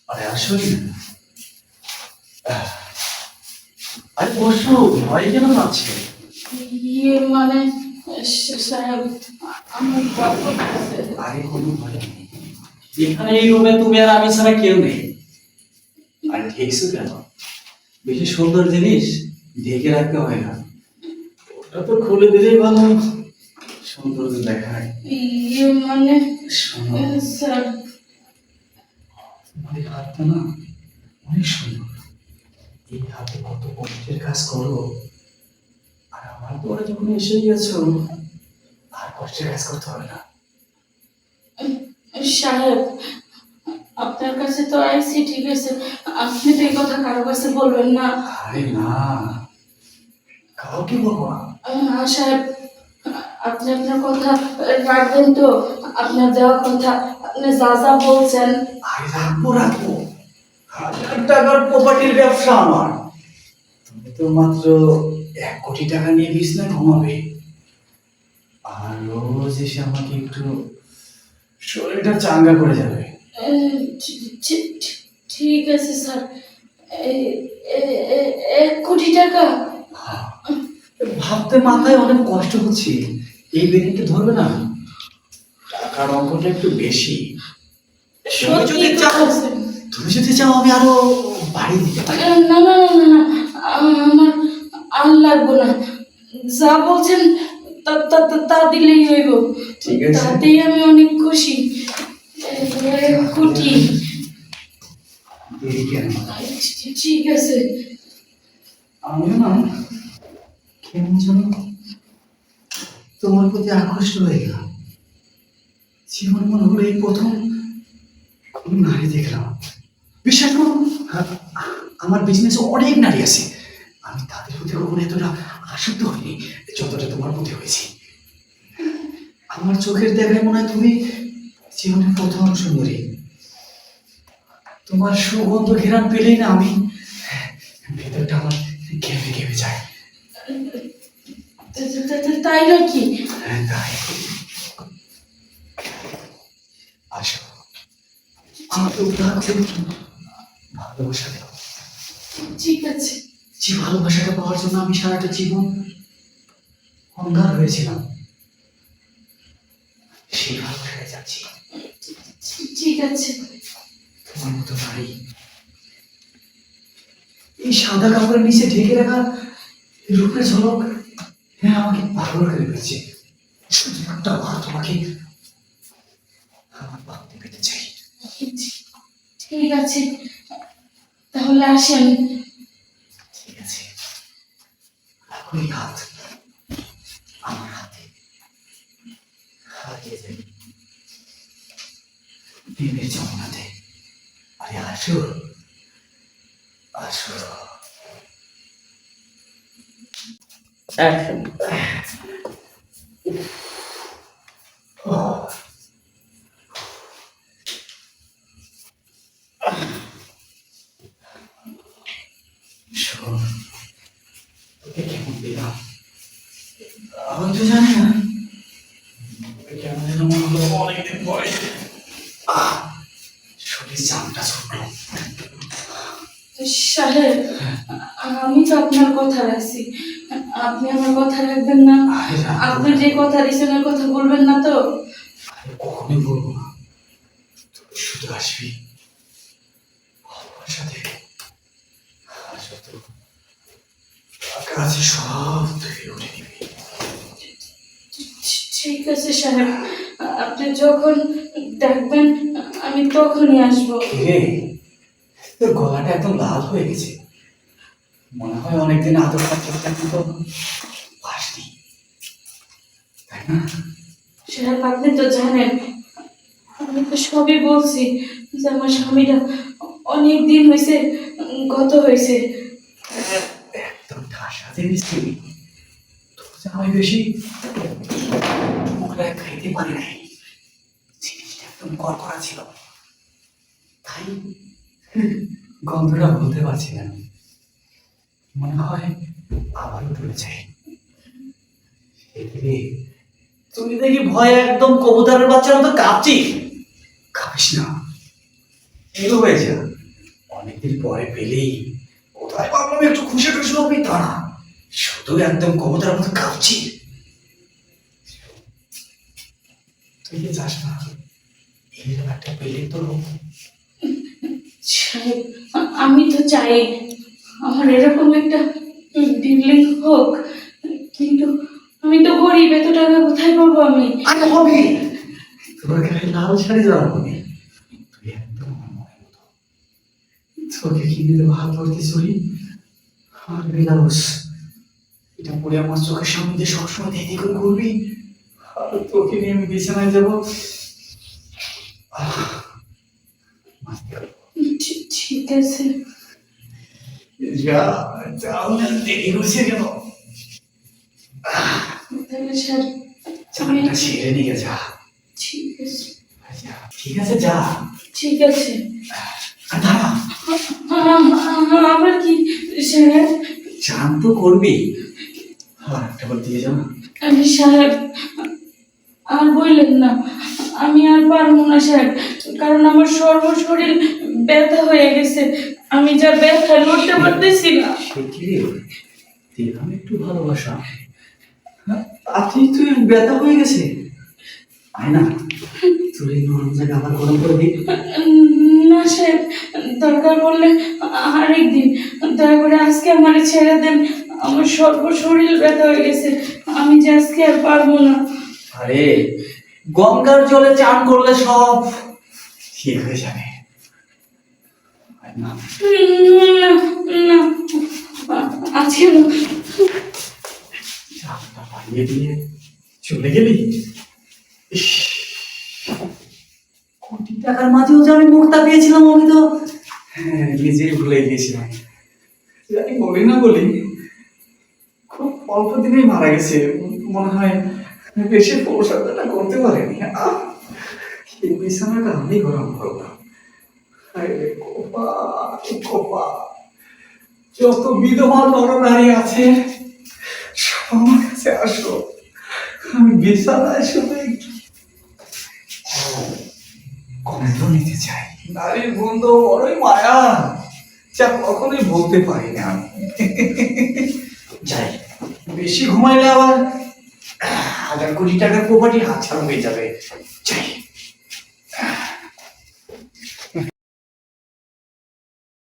আরে আসলে আরে বসো, ভয় কেন পাচ্ছে? মানে সাহেব, আমার বাবা আরে কোনো ভয় নেই, এখানে এই রুমে তুমি আর আমি ছাড়া কেউ নেই। আরে ঠিকছো কেন? বেশি সুন্দর জিনিস ঢেকে রাখতে হয় না, ওটা তো খুলে দিলেই ভালো সুন্দর দেখায়। মানে শোনো, স্যার, তোমার এই হাতটা না অনেক সুন্দর, এই হাতে কত কষ্টের কাজ করো, আর আমার পরে যখন এসে গেছো আর কষ্টের কাজ করতে হবে না। সাহেব, আপনার কাছে তো আইসি, ঠিক আছে, আপনি তো এই কথা কারো কাছে বলবেন না। আরে না, কাউকে বলবো না। সাহেব, আপনি আপনার কথা রাখবেন তো? আপনার দেওয়া কথা, আপনি যা যা বলছেন। আরে রাখবো রাখবো, হাজার টাকার প্রপার্টির ব্যবসা আমার। তুমি তো মাত্র 1 কোটি টাকা নিয়ে বিছনায় ঘুমাবে, আর রোজ এসে আমাকে একটু শরীরটা চাঙ্গা করে যাবে। ঠিক আছে স্যার। 1 কোটি টাকা? হ্যাঁ, ভাবতে মাথায় অনেক কষ্ট হচ্ছে, এই বেনিকে ধরবে না? টাকার অঙ্কটা একটু বেশি। তুমি সত্যি যদি চাও, বলছেন? তুমি যদি চাও আমি আরো বাড়িয়ে দিতে পারি। না না না না না, আমার আর লাগবো না। যা বলছেন তা দিলেই হইব। ঠিক আছে। তাতেই আমি অনেক খুশি। 1 কোটি। দেরি কেন? ঠিক আছে। আমিও না কেমন যেন তোমার প্রতি আকৃষ্ট হয়ে গেলাম। জীবন মনে হলো এই প্রথম কোন নারী দেখলাম। বিশ্বাস করো, আমার বিজনেসে অনেক নারী আছে, আমি তাদের প্রতি কখনো এতটা আসক্ত হইনি যতটা তোমার প্রতি হয়েছি। আমার চোখের দেখায় মনে হয় তুমি জীবনের প্রথম সুন্দরী। তোমার সুগন্ধ ঘেরান পেলেই না আমি ভেতরটা আমার কেঁপে কেঁপে যায়। তাই নাকি? হ্যাঁ, তাই। আসো, আমাকে উপহার দেবে কি? ভালোবাসা দাও। ঠিক আছে। যে ভালোবাসাটা পাওয়ার জন্য আমি সারাটা জীবন অন্ধকার হয়েছিলাম, সেই ভালোবাসায় যাচ্ছি। ঠিক আছে। তোমার মতো নারী এই সাদা কাপড়ের নিচে ঢেকে রাখা রূপের ঝলক, হ্যাঁ, আমাকে পাগল করে ফেলছে। শুধু একটা বার তোমাকে আমার ভাবতে পেতে চাই। ঠিক আছে, তাহলে আসেন। ঠিক আছে, ওই হাত আমার হাতে হারিয়ে যাই প্রেমের যমুনাতে। আরে আসো আসো। অ্যাকশন। শোন, তোকে কেমন দিলাম আমি তো জানি না, কেমন যেন মনে হলো অনেকদিন পরে শরীর চামটা ছুটলো। সাহেব, আমি তো আপনার কথা রাখছি, আপনি আমার কথা রাখবেন না? আপনি যে কথা দিয়েছেন ওই কথা বলবেন না তো? আরে কখনোই বলবো না, তুই শুধু আসবি ভালোবাসা থেকে, আর যত টাকা আছে সব তুই উঠে নিবি। ঠিক আছে সাহেব, আপনি যখন ডাকবেন আমি তখনই আসবো। কিরে, তোর গলাটা একদম লাল হয়ে গেছে, মনে হয় অনেকদিন আদর করতে কিন্তু আসনি, তাই না? সাহেব, আপনি তো জানেন, আমি তো সবই বলছি যে আমার স্বামীটা অনেক দিন হয়েছে গত হয়েছে। একদম ঠাসা জিনিস তুই, তোর যে আমি বেশি মুখটা খাইতে পারি নাই, জিনিসটা একদম কড়কড়া ছিল, তাই গন্ধটা বলতে পারছি না। মনে হয় আবারও তুলে চাই। তুই দেখি ভয়ে একদম কবুতরের বাচ্চার মতো কাঁপছিস। কাঁপিস না, এগুলো হয়ে যা। অনেকদিন পরে পেলেই কোথায় ভাবলাম একটু খুশি খুশি হবে, তা না, শুধু একদম কবুতরের মতো কাঁপছি। তুই কি যাস না, এরকম একটা পেলে তো সাহেব, আমি তো চাই আমার এরকম একটা বিল্ডিং হোক, কিন্তু আমি তো গরিব, এত টাকা কোথায় পাবো আমি? আরে হবে, তোর গায়ে লাল শাড়ি দেওয়া হবে, তুই একদম আমার মনের মতো। তোকে কিনে দেবো হাত ভর্তি চুরি আর ব্লাউজ, এটা পরে আমার চোখের সামনে দিয়ে সবসময় দেখে করে ঘুরবি, আর তোকে নিয়ে আমি বিছানায় যাবো। ঠিক আছে। যা, যাও না, দেরি করছে কেন? তাহলে স্যার চানটা সেরে নিয়ে যা। ঠিক আছে। যা, ঠিক আছে, যা। ঠিক আছে। আর দাঁড়া, আবার কি স্যার? চান তো করবি, আর একটা বার দিয়ে যা না। আমি সাহেব, আর বললেন না, আমি আর পারবো না সাহেব, কারণ আমার সর্বশরীর ব্যথা হয়ে গেছে, আমি যা ব্যথা লড়তে পারতেছি না। সে কি রে, দিলাম একটু ভালোবাসা, হ্যাঁ, তাতেই তুই ব্যথা হয়ে গেছে। আয় না, তুই এই নরম জায়গা আবার গরম করে দিই। না সাহেব, দরকার পড়লে আরেকদিন, দয়া করে আজকে আমার ছেড়ে দেন, আমার সর্বশরীর ব্যথা হয়ে গেছে, আমি যে আজকে আর পারবো না। আরে, গঙ্গার জলে চান করলে সব ঠিক হয়ে যাবে। আয় না, না না, আজকে না। চানটা পাইয়ে দিয়ে চলে গেলি। ইস, কোটি টাকার মাঝেও যে আমি মুক্তা পেয়েছিলাম, আমি তো নিজেই ভুলে গিয়েছিলাম। জানি বলি না বলি, খুব অল্প দিনেই মারা গেছে, মনে হয় বেশি পৌঁছাটা করতে পারেনি। এই বিছানাটা আমি গরম করলাম। আরে কপাল, কপাল, যত বিধবা নরনারী আছে সব আমার কাছে আসো, আমি বিছানায় শুধু কমেন্ট নিতে চাই। নারীর বন্ধু বড়ই মায়া, যা কখনোই বলতে পারি না আমি। যাই, বেশি ঘুমাইলে আবার 1000 কোটি টাকার প্রপার্টি হাতছাড়া হয়ে যাবে।